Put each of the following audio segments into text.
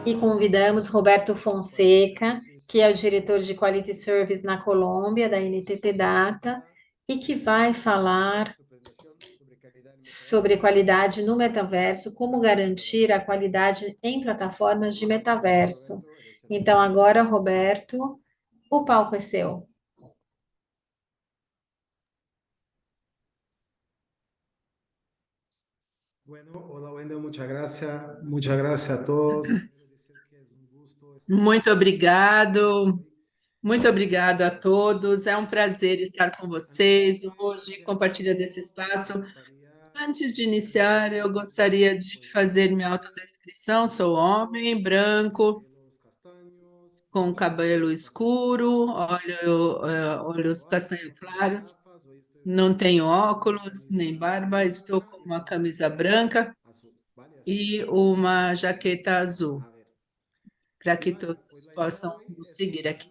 E convidamos Roberto Fonseca, que é o diretor de Quality Service na Colômbia, da NTT Data, e que vai falar sobre qualidade no metaverso, como garantir a qualidade em plataformas de metaverso. Então, agora, Roberto, o palco é seu. Bueno, hola Wendel, muchas gracias. Muchas gracias a todos. Primero decir que es un gusto estar Muito obrigado, hoy. muito obrigado a todos. É um prazer estar com vocês hoje, compartilhar desse espaço. Antes de iniciar, eu gostaria de fazer minha autodescrição. Sou homem, branco, com cabelo escuro, olhos castanho claros. Não tenho óculos nem barba. Estou com uma camisa branca e uma jaqueta azul, para que todos possam nos seguir aqui.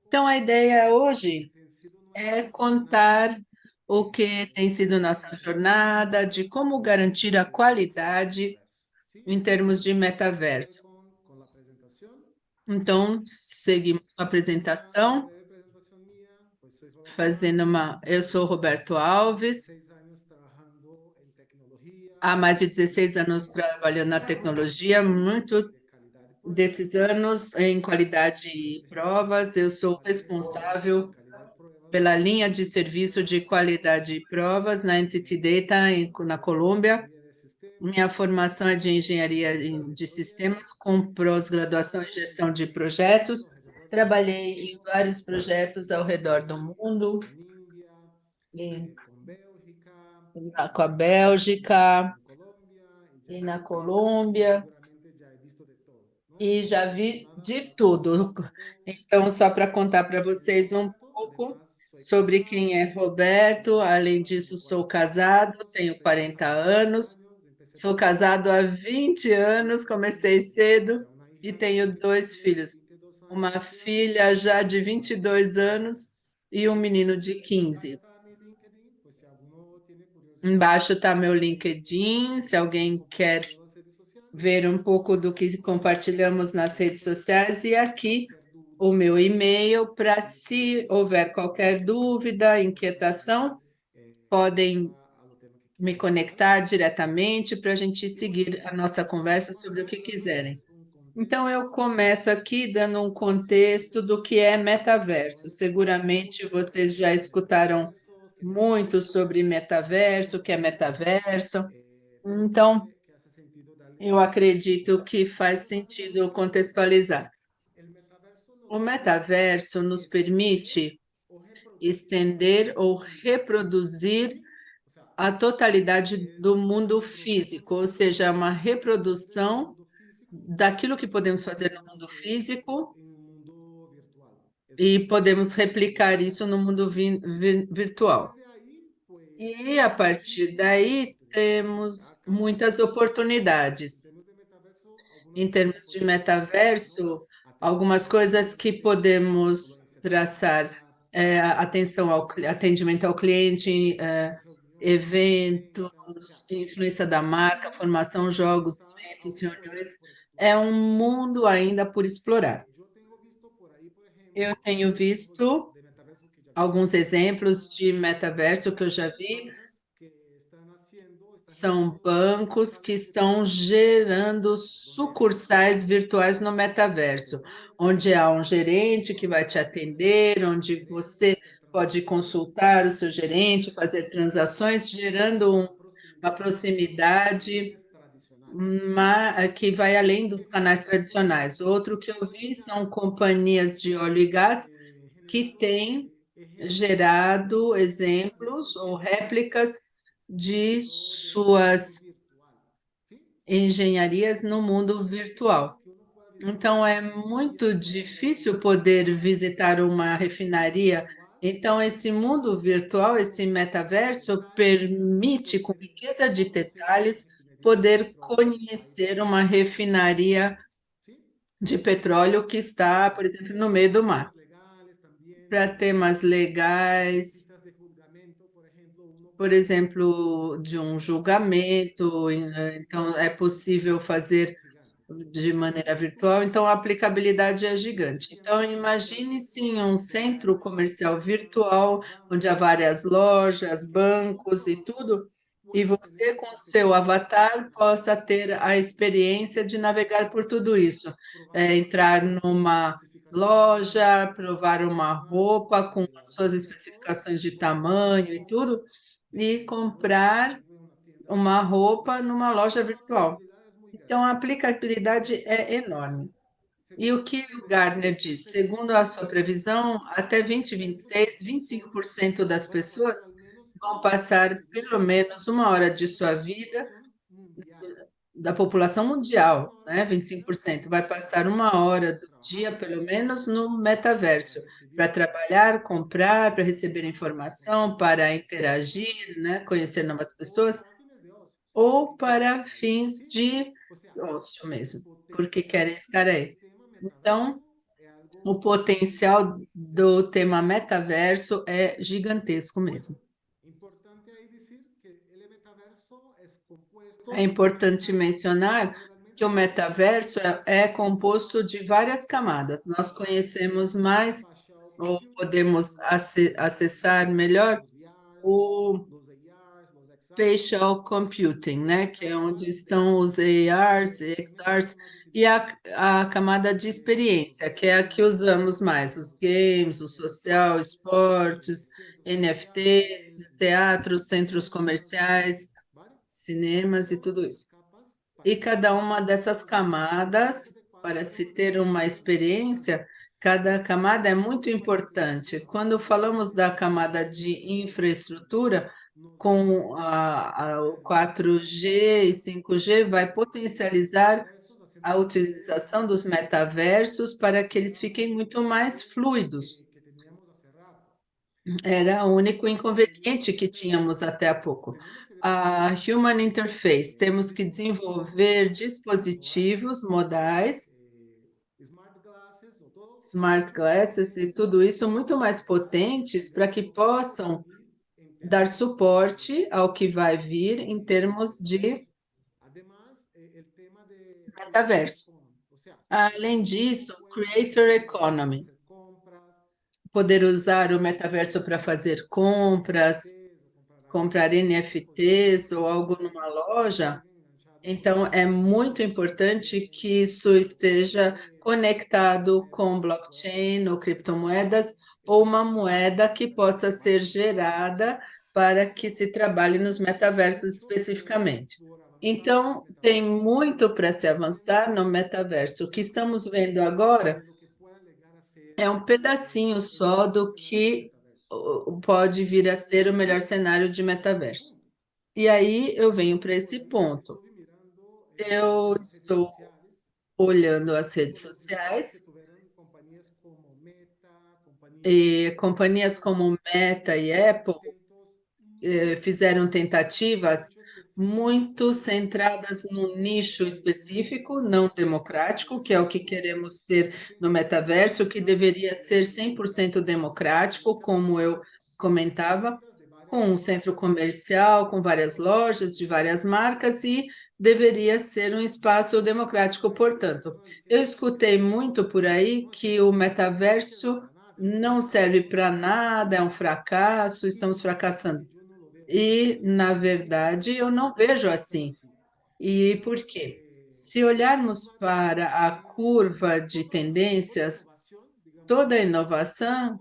Então, a ideia hoje é contar o que tem sido nossa jornada, de como garantir a qualidade em termos de metaverso. Então, seguimos com a apresentação, fazendo uma. Eu sou Roberto Alves, há mais de 16 anos trabalhando na tecnologia, muito desses anos em qualidade e provas. Eu sou responsável pela linha de serviço de qualidade e provas na Entity Data na Colômbia. Minha formação é de engenharia de sistemas, com pós-graduação em gestão de projetos. Trabalhei em vários projetos ao redor do mundo, em- com a Bélgica e na Colômbia, e já vi de tudo. Então, só para contar para vocês um pouco sobre quem é Roberto. Além disso, sou casado, tenho 40 anos, sou casado há 20 anos, comecei cedo e tenho dois filhos. Uma filha já de 22 anos e um menino de 15. Embaixo está meu LinkedIn, se alguém quer ver um pouco do que compartilhamos nas redes sociais, e aqui o meu e-mail para se houver qualquer dúvida, inquietação, podem me conectar diretamente para a gente seguir a nossa conversa sobre o que quiserem. Então, eu começo aqui dando um contexto do que é metaverso. Seguramente vocês já escutaram muito sobre metaverso, o que é metaverso. Então, eu acredito que faz sentido contextualizar. O metaverso nos permite estender ou reproduzir a totalidade do mundo físico, ou seja, uma reprodução daquilo que podemos fazer no mundo físico e podemos replicar isso no mundo virtual. E a partir daí temos muitas oportunidades. Em termos de metaverso, algumas coisas que podemos traçar atenção ao atendimento ao cliente, eventos, influência da marca, formação, jogos, eventos, reuniões. É um mundo ainda por explorar. Eu tenho visto alguns exemplos de metaverso que eu já vi. São bancos que estão gerando sucursais virtuais no metaverso, onde há um gerente que vai te atender, onde você pode consultar o seu gerente, fazer transações, gerando uma proximidade que vai além dos canais tradicionais. Outro que eu vi são companhias de óleo e gás que têm gerado exemplos ou réplicas de suas engenharias no mundo virtual. Então, é muito difícil poder visitar uma refinaria. Então, esse mundo virtual, esse metaverso, permite, com riqueza de detalhes, poder conhecer uma refinaria de petróleo que está, por exemplo, no meio do mar. Para temas legais, por exemplo, de um julgamento, então é possível fazer de maneira virtual, então a aplicabilidade é gigante. Então, imagine-se em um centro comercial virtual, onde há várias lojas, bancos e tudo, e você, com seu avatar, possa ter a experiência de navegar por tudo isso. Entrar numa loja, provar uma roupa com as suas especificações de tamanho e tudo, e comprar uma roupa numa loja virtual. Então, a aplicabilidade é enorme. E o que o Gartner diz? Segundo a sua previsão, até 2026, 25% das pessoas vão passar pelo menos uma hora de sua vida, da população mundial, né? 25% vai passar uma hora do dia, pelo menos, no metaverso, para trabalhar, comprar, para receber informação, para interagir, né? Conhecer novas pessoas ou para fins de ócio mesmo, porque querem estar aí. Então, o potencial do tema metaverso é gigantesco mesmo. É importante mencionar que o metaverso é composto de várias camadas. Nós conhecemos mais, ou podemos acessar melhor, o Spatial Computing, né, que é onde estão os ARs, XRs, e a camada de experiência, que é a que usamos mais, os games, o social, esportes, NFTs, teatros, centros comerciais, cinemas e tudo isso. E cada uma dessas camadas, para se ter uma experiência, cada camada é muito importante. Quando falamos da camada de infraestrutura, com o 4G e 5G, vai potencializar a utilização dos metaversos para que eles fiquem muito mais fluidos. Era o único inconveniente que tínhamos até há pouco. A Human Interface, temos que desenvolver dispositivos modais, smart glasses e tudo isso muito mais potentes para que possam dar suporte ao que vai vir em termos de metaverso. Além disso, Creator Economy, poder usar o metaverso para fazer compras, comprar NFTs ou algo numa loja. Então, é muito importante que isso esteja conectado com blockchain ou criptomoedas ou uma moeda que possa ser gerada para que se trabalhe nos metaversos especificamente. Então, tem muito para se avançar no metaverso. O que estamos vendo agora é um pedacinho só do que pode vir a ser o melhor cenário de metaverso. E aí eu venho para esse ponto. Eu estou olhando as redes sociais e companhias como Meta e Apple fizeram tentativas muito centradas num nicho específico, não democrático, que é o que queremos ter no metaverso, que deveria ser 100% democrático, como eu comentava, com um centro comercial, com várias lojas de várias marcas e deveria ser um espaço democrático, portanto. Eu escutei muito por aí que o metaverso não serve para nada, é um fracasso, estamos fracassando. E, na verdade, eu não vejo assim. E por quê? Se olharmos para a curva de tendências, toda inovação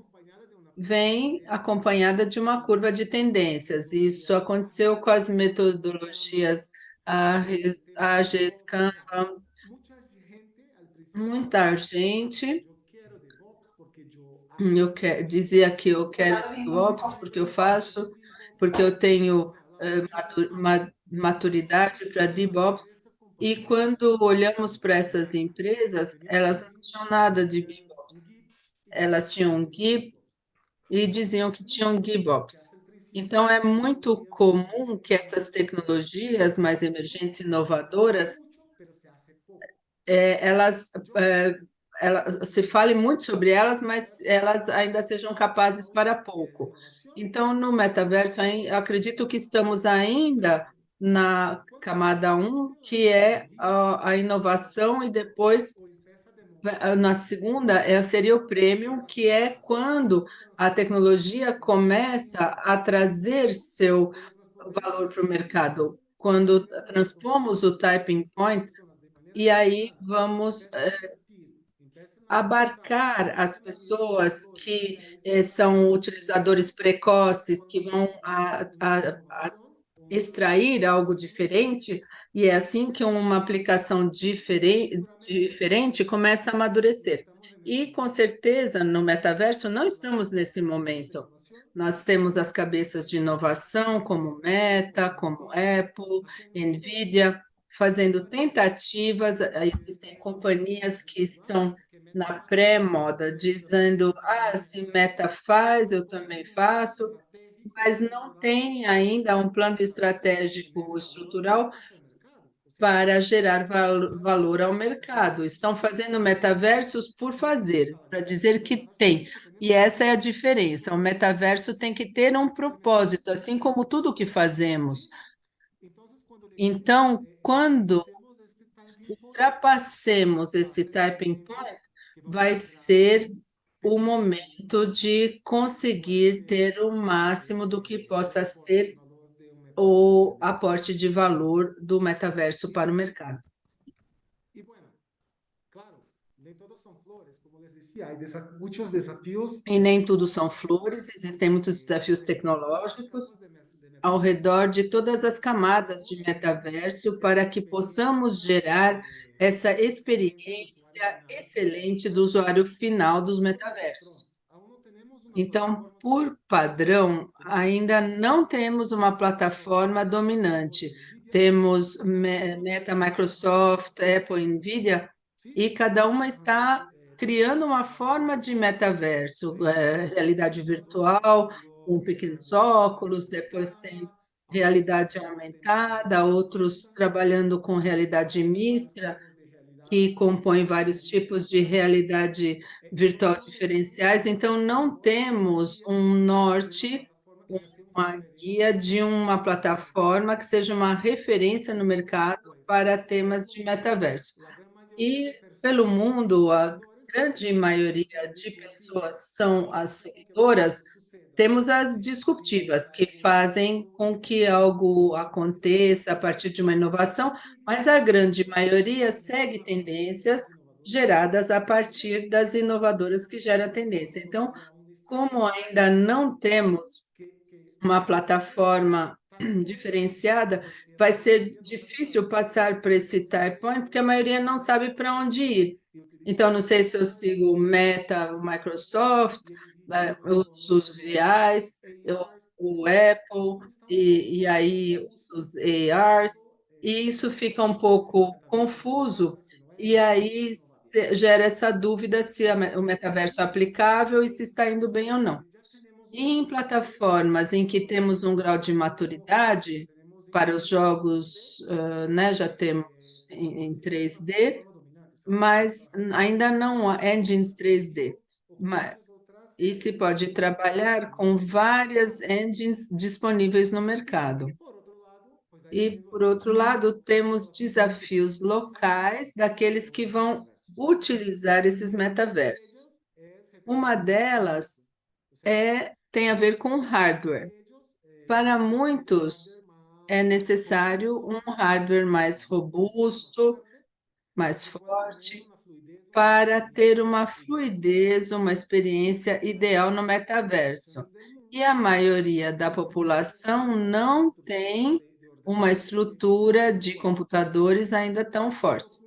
vem acompanhada de uma curva de tendências. Isso aconteceu com as metodologias AGES, Kanban. Muita gente dizia que eu quero DevOps porque eu faço, porque eu tenho maturidade para DevOps. E quando olhamos para essas empresas, elas não tinham nada de DevOps. Elas tinham Git e diziam que tinham GitOps. Então, é muito comum que essas tecnologias mais emergentes e inovadoras, elas, se fale muito sobre elas, mas elas ainda sejam capazes para pouco. Então, no metaverso, acredito que estamos ainda na camada 1, que é a inovação, e depois na segunda seria o premium, que é quando a tecnologia começa a trazer seu valor para o mercado. Quando transpomos o typing point, e aí vamos abarcar as pessoas que são utilizadores precoces, que vão extrair algo diferente, e é assim que uma aplicação diferente começa a amadurecer. E com certeza no metaverso não estamos nesse momento. Nós temos as cabeças de inovação, como Meta, como Apple, Nvidia, fazendo tentativas. Existem companhias que estão na pré-moda, dizendo: ah, se Meta faz, eu também faço, mas não tem ainda um plano estratégico estrutural para gerar valor ao mercado. Estão fazendo metaversos por fazer, para dizer que tem. E essa é a diferença. O metaverso tem que ter um propósito, assim como tudo que fazemos. Então, quando ultrapassemos esse typing point, vai ser o momento de conseguir ter o máximo do que possa ser o aporte de valor do metaverso para o mercado. Y bueno, claro, de todos son flores, como les decía, hay muchos desafíos E nem tudo são flores, existem muitos desafios tecnológicos ao redor de todas as camadas de metaverso para que possamos gerar essa experiência excelente do usuário final dos metaversos. Então, por padrão, ainda não temos uma plataforma dominante. Temos Meta, Microsoft, Apple, Nvidia, e cada uma está criando uma forma de metaverso, realidade virtual, com pequenos óculos, depois tem realidade aumentada, outros trabalhando com realidade mista, que compõem vários tipos de realidade virtual diferenciais. Então, não temos um norte, uma guia de uma plataforma que seja uma referência no mercado para temas de metaverso. E pelo mundo, a grande maioria de pessoas são as seguidoras. Temos as disruptivas, que fazem com que algo aconteça a partir de uma inovação, mas a grande maioria segue tendências geradas a partir das inovadoras que geram tendência. Então, como ainda não temos uma plataforma diferenciada, vai ser difícil passar por esse type point, porque a maioria não sabe para onde ir. Então, não sei se eu sigo o Meta, o Microsoft, os VIs, o Apple, e aí os ARs, e isso fica um pouco confuso, e aí gera essa dúvida se o metaverso é aplicável e se está indo bem ou não. E em plataformas em que temos um grau de maturidade para os jogos, né, já temos em 3D, mas ainda não há engines 3D. E se pode trabalhar com várias engines disponíveis no mercado. E, por outro lado, temos desafios locais daqueles que vão utilizar esses metaversos. Uma delas tem a ver com hardware. Para muitos, é necessário um hardware mais robusto, mais forte, para ter uma fluidez, uma experiência ideal no metaverso. E a maioria da população não tem uma estrutura de computadores ainda tão fortes.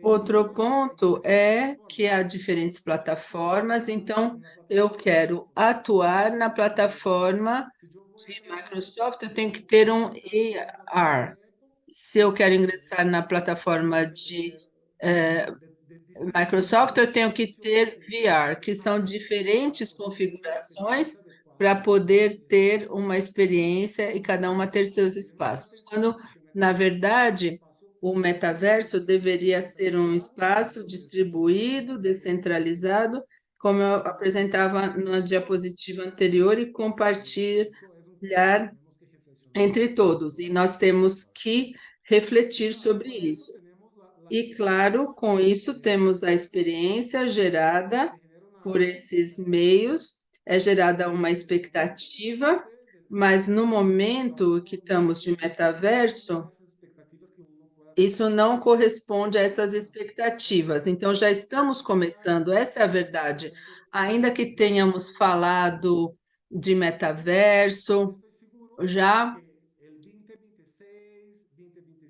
Outro ponto é que há diferentes plataformas, então eu quero atuar na plataforma de Microsoft, eu tenho que ter um AR. Se eu quero ingressar na plataforma de Microsoft, eu tenho que ter VR, que são diferentes configurações para poder ter uma experiência e cada uma ter seus espaços. Quando, na verdade, o metaverso deveria ser um espaço distribuído, descentralizado, como eu apresentava na diapositiva anterior, e compartilhar entre todos, e nós temos que refletir sobre Con esto isso. tenemos la E, claro, experiencia com isso temos a y experiência se gerada genera por esses meios, é gerada uma expectativa, mas no momento que estamos de metaverso, esas expectativas que uno pueda tener. isso não corresponde a essas expectativas. Então, já estamos começando, essa é a verdade. Ainda que tenhamos falado de Yo metaverso, estoy seguro já que el 2026,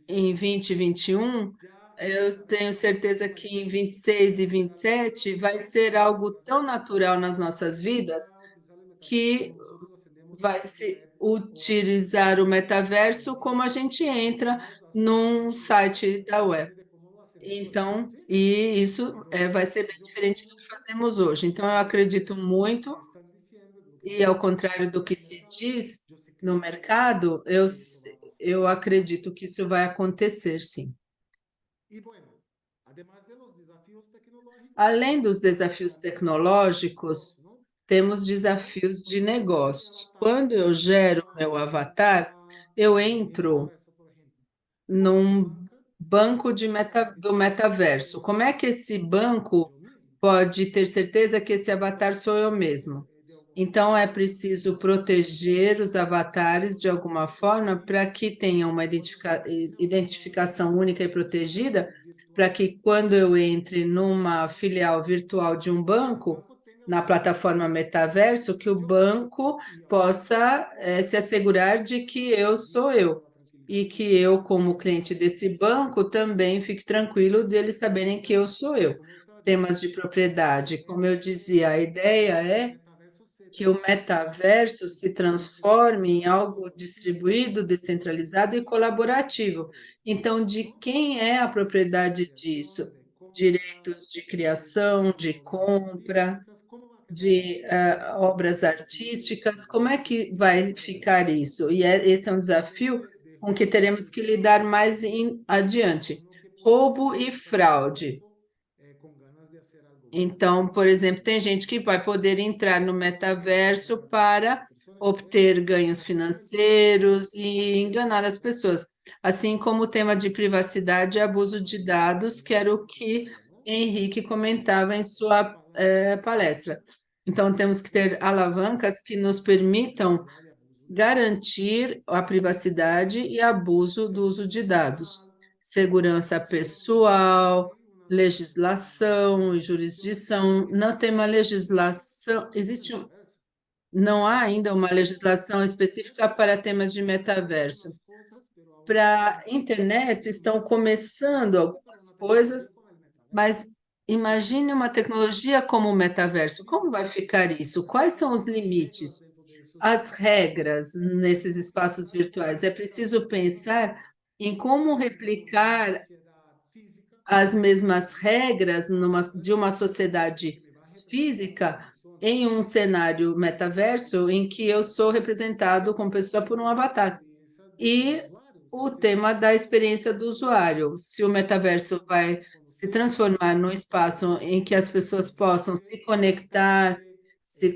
em 2027, 2021, ya el eu tenho metaverso va a ser certeza como el que em cine. 26 e Verdaderos 27 vai ser cinéfilos algo que vas tão natural nas a nossas vidas utilizar el metaverso que como nosotros ascendemos vai a una se época o a una utilizar o generación metaverso donde como a gente entra podemos hacer num actividades site da web. diferentes de cómo lo hacemos hoy. Então, ¿Sí? e isso Entonces, vai ser bem yo creo diferente do que mucho fazemos hoje. Então, eu acredito de lo muito, que están diciendo, de lo que e están ao comentando contrário do sobre que el se metaverso. diz Yo sí no creo mercado, que lo va a pasar. eu acredito que isso vai acontecer, sim. Y bueno, además de los desafíos tecnológicos, Além tenemos dos desafios desafíos de tecnológicos, negocio, ¿no? temos Porque, desafios por de ejemplo, este negócios. avatar Quando eu que gero vamos meu a avatar, presentar eu en entro metaverso, por ejemplo, ¿cómo la num banca banco puede do garantizar que metaverso. ese Como é avatar que esse soy banco yo mismo? pode ter certeza que esse Si avatar tenemos sou eu que, mesmo? de alguna Então, é manera, preciso proteger proteger os avatares de alguma los datos forma para únicos que tenha uma que cuando se mete ese avatar identificação a única e una protegida, sucursal para virtual que quando eu entre del numa banco, filial virtual de um el banco, banco tenga la na plataforma seguridad metaverso, que o yo banco y ahora possa se assegurar de que eu sou eu. toda la tranquilidad E que eu, como que se cliente trata de desse eso. banco, também fique tranquilo deles saberem que eu sou eu. Como yo estaba Temas de diciendo, propriedade, como eu dizia, a este, ideia el é metaverso se que o transforme metaverso se en una transforme em desarrollo algo colaborativo distribuído, descentralizado e y de derechos de colaborativo. autor, Então, de ¿no? quem é a De propriedade disso? financiación, de compra, Direitos de criação, de de obras compra, artísticas, ¿cómo va a quedar de eso? Eso va a ser obras un desafío artísticas, como é que vai ficar isso? E esse é um hablemos desafio de com que robo teremos y que lidar fraude, mais para adiante. uno que pueda Roubo e entrar al fraude. metaverso con ganas de hacer algo malo, Então, por exemplo, tem ¿no? gente que vai poder entrar no metaverso Estafar a las para personas, por ejemplo, obter ganhos exactamente, financeiros e enganar as pessoas, assim como o tema de privacidade e abuso de dados, que era o que artificial, ¿no? Henrique comentava em Entonces, sua palanca palestra. Então, temos que ter de alavancas que nos permitam privacidad y abuso de datos. garantir a privacidade e abuso do uso de Seguridad dados, digital, segurança jurisdicción, porque pessoal, hay una legislação e legislación jurisdição. Não tem uma específica legislação, para el existe, metaverso. não há Entonces, ainda uma legislação específica para temas de hay metaverso. algunas cosas, pero aún no Para hay a internet estão nada começando específico para algumas una coisas, tecnología como el metaverso. mas imagine uma tecnologia como o metaverso. Y Como bueno, vai ficar isso? Quais são os las reglas limites? dentro de esos As espacios regras virtuales nesses van espaços a virtuais. É preciso establecerse con pensar reglas em como que tenemos en una replicar sociedad física, as mesmas ¿no? regras de Metaverso, uma que sociedade me va a representar a una física persona. em um cenário Y metaverso em que eu sou representado como pessoa por um también la avatar. experiencia del E usuario, o sea, o se tema da va experiência do usuário. Se o metaverso vai a se conocer, transformar num espaço em que as pessoas possam se conectar, prácticamente se,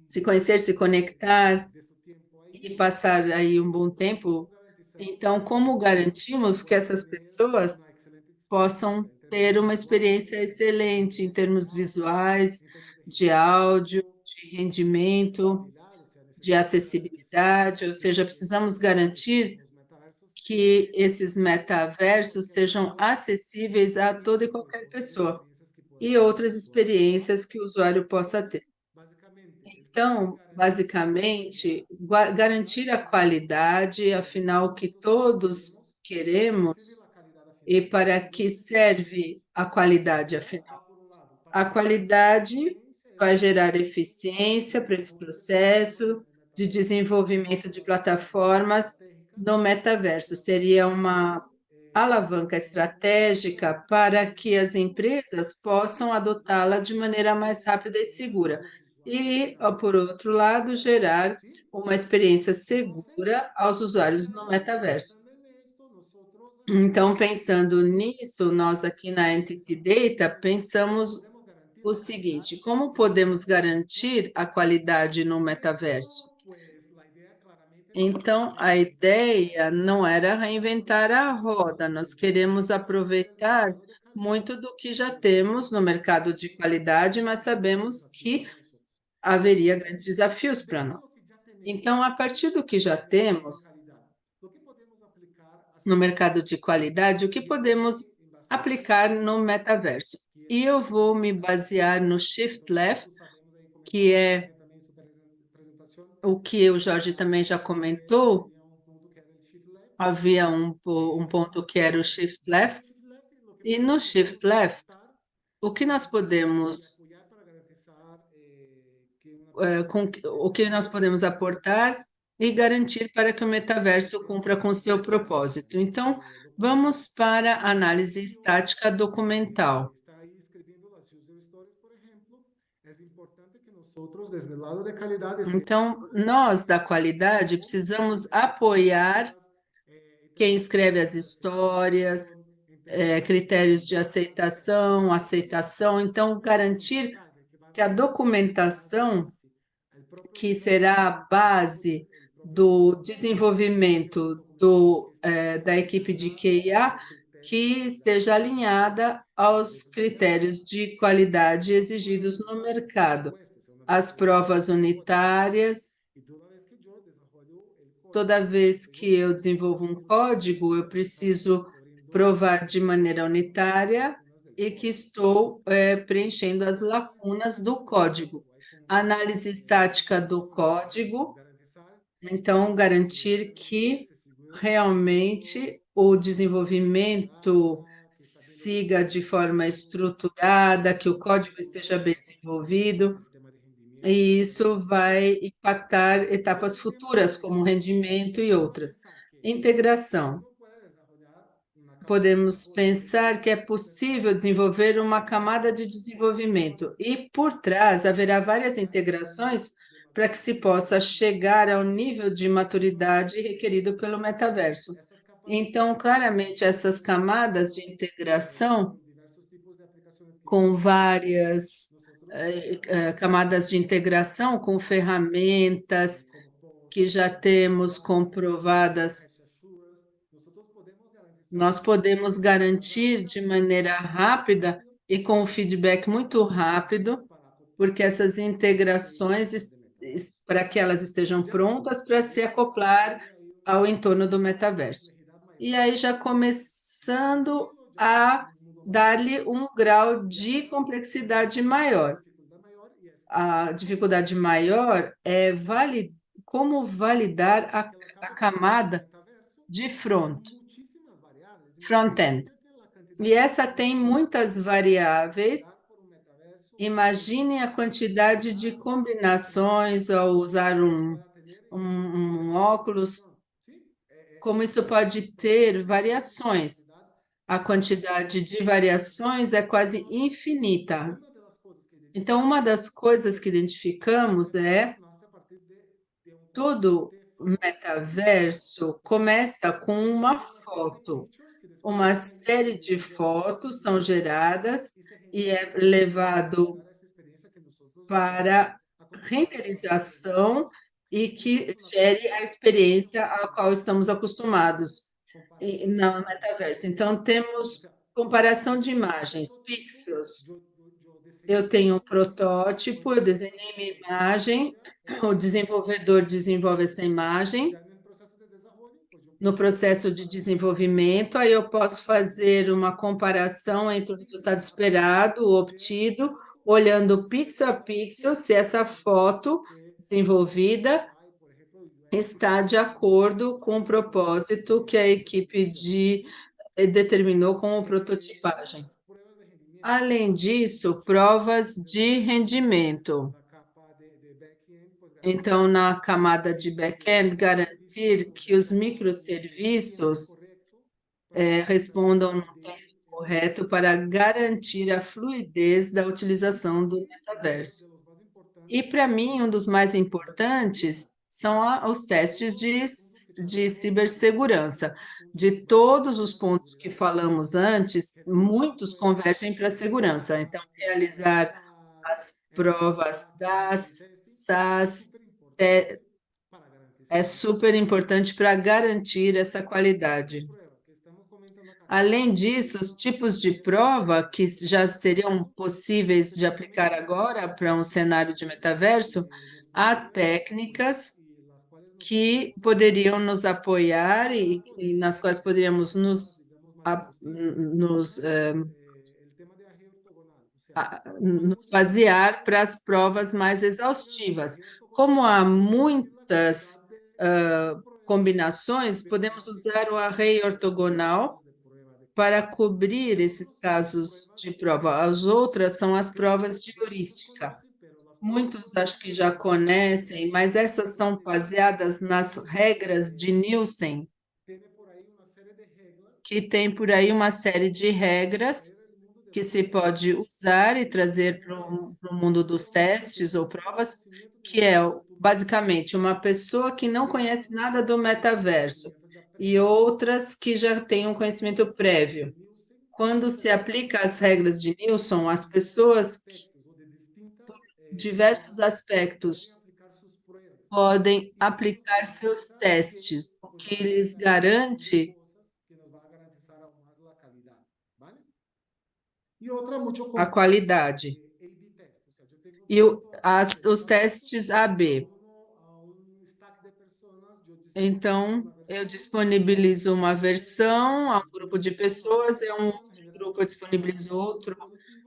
se mucha conhecer, se conectar de su tiempo e ahí. passar aí um bom Entonces, ¿cómo tempo. garantizamos Então, que como esas personas garantimos que puedan essas tener pessoas una excelente possam experiencia en ter términos uma experiência visuales, excelente em de termos audio, visuais, en términos de de áudio, rendimiento, de de rendimento, accesibilidad? O sea, de necesitamos garantizar acessibilidade, ou seja, precisamos que garantir los metaversos que sean esses accesibles a metaversos cualquier sejam persona acessíveis a y toda e que pues qualquer otras pessoa experiencias que pueda e tener el outras usuario, ¿no? experiências que o usuário possa Entonces, ter. básicamente es Então, garantizar la calidad, basicamente, ¿verdad? garantir a En los qualidade, que afinal, que nosotros todos queremos, qué sirve queremos, la calidad al e final. para Y yo que sí creo serve a qualidade, calidad afinal. va por un lado, para A generar qualidade eficiencia en vai el gerar desarrollo eficiência para esse de plataformas processo en el de metaverso. desenvolvimento de Otra alavanca plataformas estratégica no metaverso. para Seria empresas uma alavanca es estratégica para que as segura empresas possam adotá-la de maneira mais una rápida e experiencia segura. para los usuarios E, final por outro lado, gerar ¿sí? uma experiência Entonces, segura aos usuários no metaverso. pensando en esto, nosotros aquí Então, pensando nisso, nós aqui na Entity pensamos Data cómo pensamos podemos garantir o la calidad seguinte: como en el podemos metaverso, ¿no? garantir a qualidade no Y metaverso? esto, pues la idea claramente Então, a ideia não era reinventar a roda, nós queremos aproveitar muito do que já temos no mercado de qualidade, mas sabemos que haveria grandes desafios para nós. Então, a partir do que já temos no mercado de qualidade, o que podemos aplicar no metaverso? E eu vou me basear no Shift Left, que é o que o Jorge também já comentou. Havia um ponto que era o Shift Left, e no Shift Left, o que nós podemos, o que nós podemos aportar e garantir para que o metaverso cumpra com seu propósito. Então, vamos para a análise estática documental. Então, nós da qualidade precisamos apoiar quem escreve as histórias, critérios de aceitação, então garantir que a documentação, que será a base do desenvolvimento da equipe de QIA, que esteja alinhada aos critérios de qualidade exigidos no mercado. As provas unitárias, toda vez que eu desenvolvo um código, eu preciso provar de maneira unitária e que estou preenchendo as lacunas do código. Análise estática do código, então, garantir que realmente o desenvolvimento siga de forma estruturada, que o código esteja bem desenvolvido, e isso vai impactar etapas futuras, como rendimento e outras. Integração. Podemos pensar que é possível desenvolver uma camada de desenvolvimento e por trás haverá várias integrações para que se possa chegar ao nível de maturidade requerido pelo metaverso. Então, claramente, essas camadas de integração com várias camadas de integração com ferramentas que já temos comprovadas, nós podemos garantir de maneira rápida e com feedback muito rápido, porque essas integrações, para que elas estejam prontas para se acoplar ao entorno do metaverso. E aí já começando a dar-lhe um grau de complexidade maior. A dificuldade maior é como validar a camada de front-end. E essa tem muitas variáveis. Imagine a quantidade de combinações ao usar um óculos, como isso pode ter variações. A quantidade de variações é quase infinita. Então, uma das coisas que identificamos é todo metaverso começa com uma foto. Uma série de fotos são geradas e é levado para renderização e que gere a experiência a qual estamos acostumados no metaverso. Então, temos comparação de imagens, pixels. Eu tenho um protótipo, eu desenhei minha imagem, o desenvolvedor desenvolve essa imagem. No processo de desenvolvimento, aí eu posso fazer uma comparação entre o resultado esperado, o obtido, olhando pixel a pixel, se essa foto desenvolvida está de acordo com o propósito que a equipe determinou com a prototipagem. Além disso, provas de rendimento. Então, na camada de back-end, garantir que os microserviços respondam no tempo correto para garantir a fluidez da utilização do metaverso. E, para mim, um dos mais importantes são os testes de cibersegurança. De todos os pontos que falamos antes, muitos convergem para a segurança. Então, realizar as provas das SAS, é super importante para garantir essa qualidade. Além disso, os tipos de prova que já seriam possíveis de aplicar agora para um cenário de metaverso, há técnicas que poderiam nos apoiar e nas quais poderíamos nos basear para as provas mais exaustivas. Como há muitas combinações, podemos usar o array ortogonal para cobrir esses casos de prova. As outras são as provas de heurística. Muitos acho que já conhecem, mas essas são baseadas nas regras de Nielsen, que tem por aí uma série de regras que se pode usar e trazer para o mundo dos testes ou provas, que é basicamente uma pessoa que não conhece nada do metaverso e outras que já têm um conhecimento prévio. Quando se aplica as regras de Nilson, as pessoas, diversos aspectos, podem aplicar seus testes, o que lhes garante a qualidade. E os testes AB. Então, eu disponibilizo uma versão a um grupo de pessoas, um grupo disponibiliza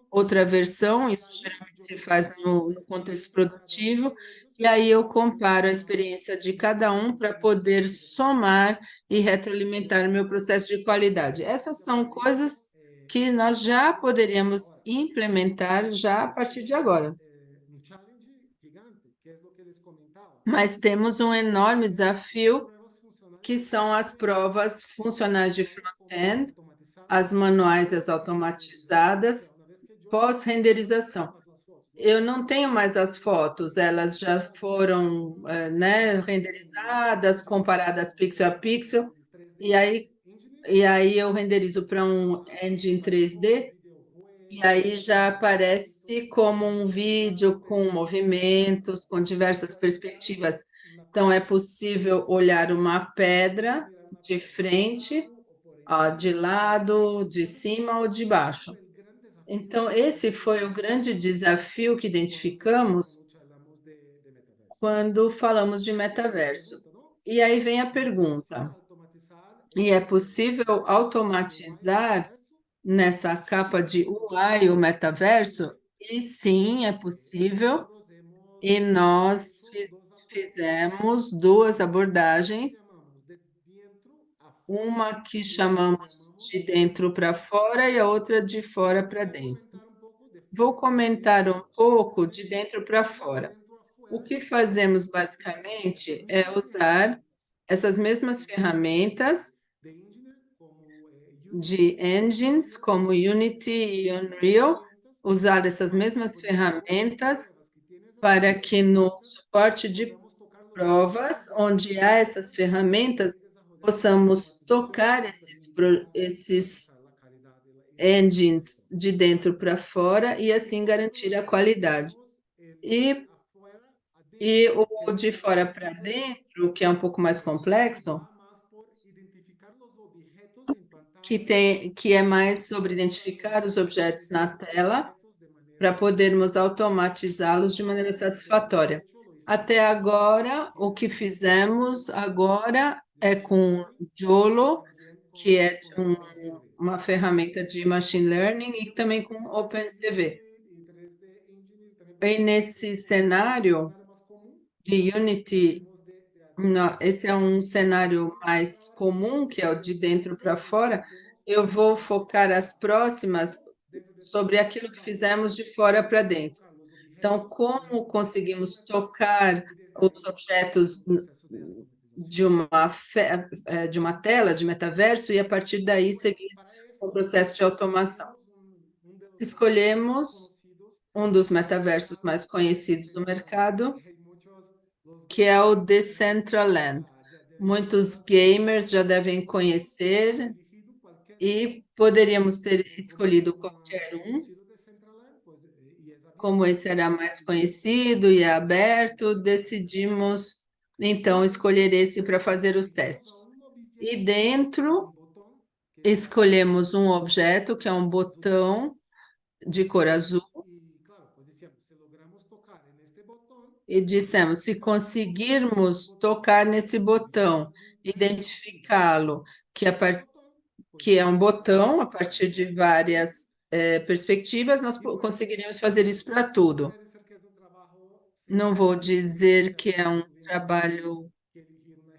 outra versão, isso geralmente se faz no contexto produtivo, e aí eu comparo a experiência de cada um para poder somar e retroalimentar meu processo de qualidade. Essas são coisas que nós já poderíamos implementar já a partir de agora. Mas temos um enorme desafio, que são as provas funcionais de front-end, as manuais e as automatizadas, pós-renderização. Eu não tenho mais as fotos, elas já foram renderizadas, comparadas pixel a pixel, e aí eu renderizo para um engine 3D, e aí já aparece como um vídeo com movimentos, com diversas perspectivas. Então, é possível olhar uma pedra de frente, de lado, de cima ou de baixo. Então, esse foi o grande desafio que identificamos quando falamos de metaverso. E aí vem a pergunta: e é possível automatizar nessa capa de UI o metaverso? E sim, é possível. E nós fizemos duas abordagens, uma que chamamos de dentro para fora e a outra de fora para dentro. Vou comentar um pouco de dentro para fora. O que fazemos basicamente é usar essas mesmas ferramentas de engines como Unity e Unreal, usar essas mesmas ferramentas para que no suporte de provas, onde há essas ferramentas, possamos tocar esses engines de dentro para fora e assim garantir a qualidade. E o de fora para dentro, que é um pouco mais complexo, que é mais sobre identificar os objetos na tela para podermos automatizá-los de maneira satisfatória. Até agora, o que fizemos agora é com Jolo, que é uma ferramenta de machine learning, e também com OpenCV. E nesse cenário de Unity, esse é um cenário mais comum, que é o de dentro para fora. Eu vou focar as próximas sobre aquilo que fizemos de fora para dentro. Então, como conseguimos tocar os objetos de uma tela de metaverso e a partir daí seguir o processo de automação? Escolhemos um dos metaversos mais conhecidos do mercado, que é o Decentraland. Muitos gamers já devem conhecer e poderíamos ter escolhido qualquer um. Como esse era mais conhecido e é aberto, decidimos então escolher esse para fazer os testes. E dentro, escolhemos um objeto, que é um botão de cor azul, e dissemos, se conseguirmos tocar nesse botão, identificá-lo, que é um botão a partir de várias perspectivas, nós conseguiríamos fazer isso para tudo. Não vou dizer que é um trabalho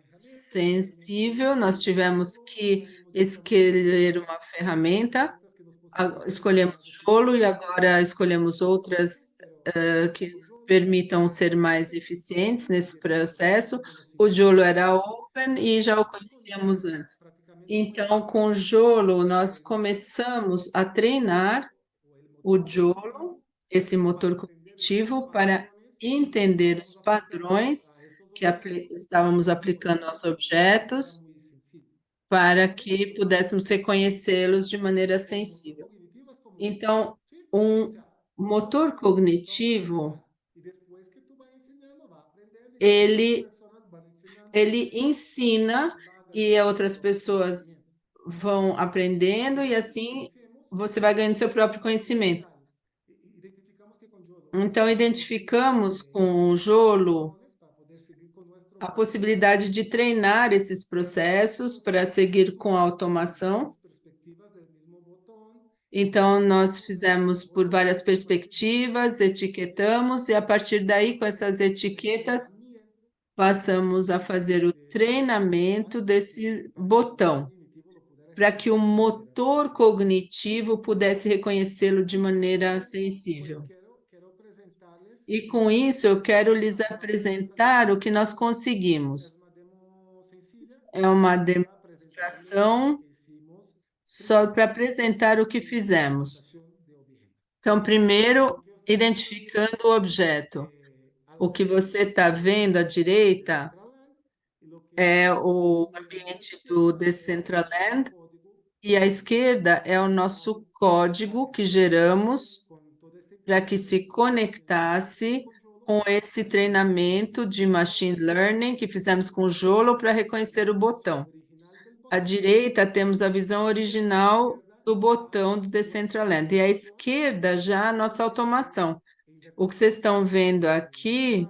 sensível, nós tivemos que escolher uma ferramenta, escolhemos Jolo e agora escolhemos outras que permitam ser mais eficientes nesse processo. O Jolo era open e já o conhecíamos antes. Então, com o Jolo, nós começamos a treinar o Jolo, esse motor cognitivo, para entender os padrões que estávamos aplicando aos objetos, para que pudéssemos reconhecê-los de maneira sensível. Então, um motor cognitivo, ele ensina e outras pessoas vão aprendendo e assim você vai ganhando seu próprio conhecimento. Então, identificamos com o Jolo a possibilidade de treinar esses processos para seguir com a automação. Então, nós fizemos por várias perspectivas, etiquetamos, e a partir daí, com essas etiquetas, passamos a fazer o treinamento desse botão, para que o motor cognitivo pudesse reconhecê-lo de maneira sensível. E com isso, eu quero lhes apresentar o que nós conseguimos. É uma demonstração só para apresentar o que fizemos. Então, primeiro, identificando o objeto. O que você está vendo à direita é o ambiente do Decentraland e à esquerda é o nosso código que geramos para que se conectasse com esse treinamento de machine learning que fizemos com o Jolo para reconhecer o botão. À direita temos a visão original do botão do Decentraland e à esquerda já a nossa automação. O que vocês estão vendo aqui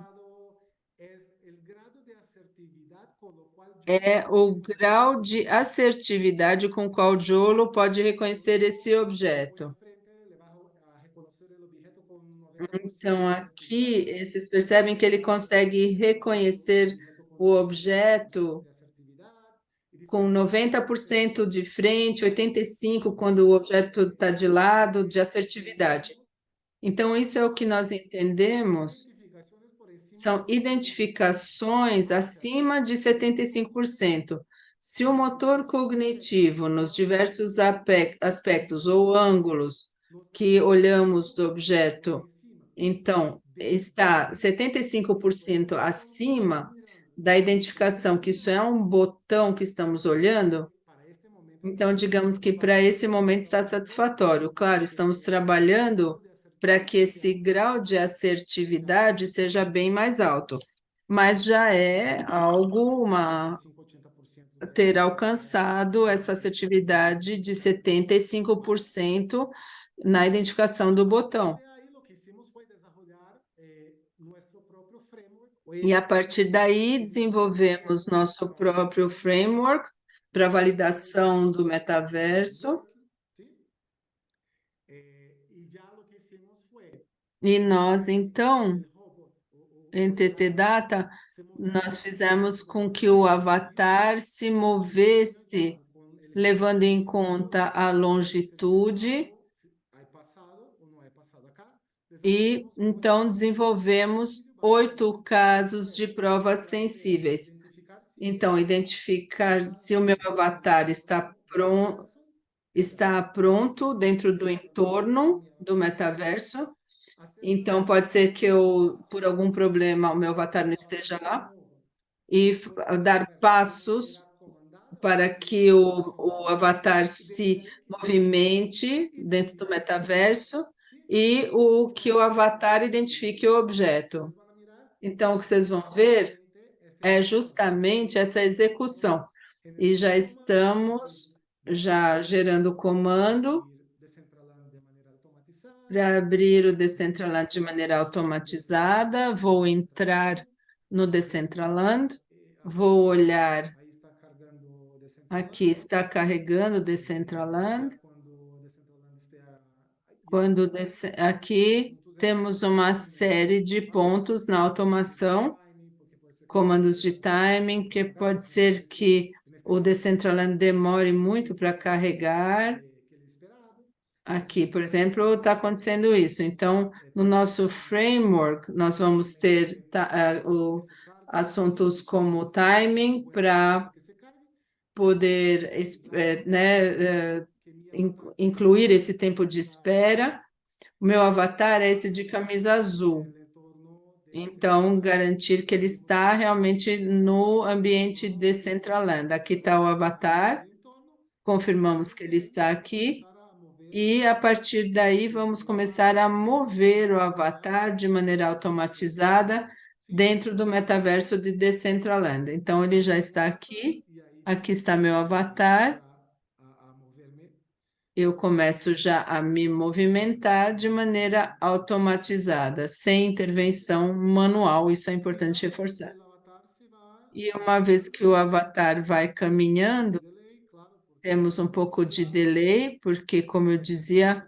é o grau de assertividade com o qual o Jolo pode reconhecer esse objeto. Então, aqui, vocês percebem que ele consegue reconhecer o objeto com 90% de frente, 85% quando o objeto está de lado, de assertividade. Então, isso é o que nós entendemos, são identificações acima de 75%. Se o motor cognitivo, nos diversos aspectos ou ângulos que olhamos do objeto, então, está 75% acima da identificação que isso é um botão que estamos olhando, então, digamos que para esse momento está satisfatório. Claro, estamos trabalhando para que esse grau de assertividade seja bem mais alto, mas já é algo, ter alcançado essa assertividade de 75% na identificação do botão. E a partir daí desenvolvemos nosso próprio framework para validação do metaverso. E nós, então, em TT Data, nós fizemos com que o avatar se movesse levando em conta a longitude e então desenvolvemos 8 casos de provas sensíveis. Então, identificar se o meu avatar está pronto dentro do entorno do metaverso. Então, pode ser que por algum problema, o meu avatar não esteja lá. E dar passos para que o avatar se movimente dentro do metaverso e que o avatar identifique o objeto. Então, o que vocês vão ver é justamente essa execução. E já estamos gerando o comando para abrir o Decentraland de maneira automatizada. Vou entrar no Decentraland, vou olhar, aqui está carregando o Decentraland. Aqui temos uma série de pontos na automação, comandos de timing, que pode ser que o Decentraland demore muito para carregar. Aqui, por exemplo, está acontecendo isso. Então, no nosso framework, nós vamos ter assuntos como timing para poder incluir esse tempo de espera. O meu avatar é esse de camisa azul. Então, garantir que ele está realmente no ambiente Decentraland. Aqui está o avatar, confirmamos que ele está aqui, e a partir daí vamos começar a mover o avatar de maneira automatizada dentro do metaverso de Decentraland. Então, ele já está aqui, aqui está meu avatar. Eu começo já a me movimentar de maneira automatizada, sem intervenção manual, isso é importante reforçar. E uma vez que o avatar vai caminhando, temos um pouco de delay, porque, como eu dizia,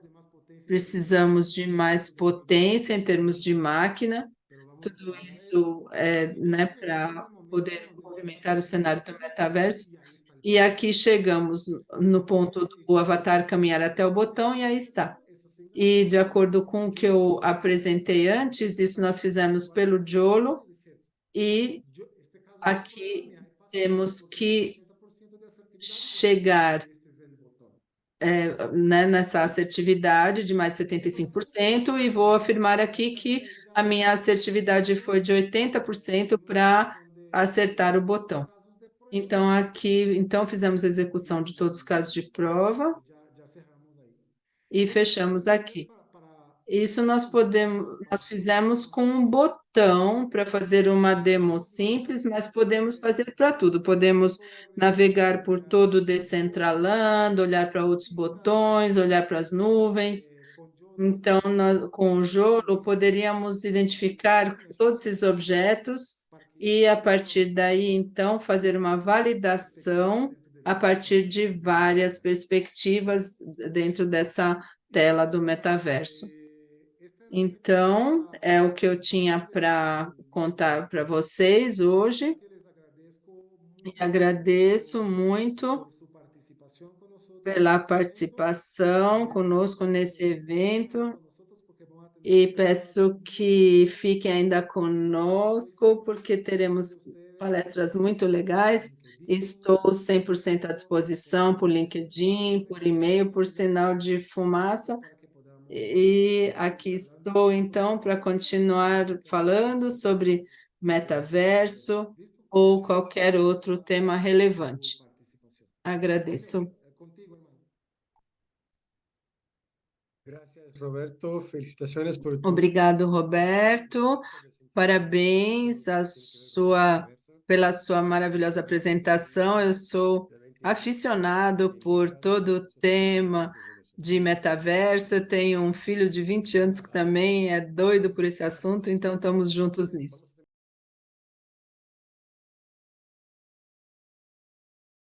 precisamos de mais potência em termos de máquina, tudo isso para poder movimentar o cenário do metaverso. E aqui chegamos no ponto do avatar caminhar até o botão, e aí está. E de acordo com o que eu apresentei antes, isso nós fizemos pelo Jolo, e aqui temos que chegar nessa assertividade de mais de 75%, e vou afirmar aqui que a minha assertividade foi de 80% para acertar o botão. Então, aqui, fizemos a execução de todos os casos de prova e fechamos aqui. Isso nós fizemos com um botão para fazer uma demo simples, mas podemos fazer para tudo. Podemos navegar por todo o Decentraland, olhar para outros botões, olhar para as nuvens. Então, com o Jolo, poderíamos identificar todos esses objetos e, a partir daí, então, fazer uma validação a partir de várias perspectivas dentro dessa tela do metaverso. Então, é o que eu tinha para contar para vocês hoje. E agradeço muito pela participação conosco nesse evento e peço que fiquem ainda conosco, porque teremos palestras muito legais. Estou 100% à disposição por LinkedIn, por e-mail, por sinal de fumaça. E aqui estou, então, para continuar falando sobre metaverso ou qualquer outro tema relevante. Agradeço. Obrigado, Roberto. Parabéns pela sua maravilhosa apresentação. Eu sou aficionado por todo o tema de metaverso. Eu tenho um filho de 20 anos que também é doido por esse assunto, então estamos juntos nisso.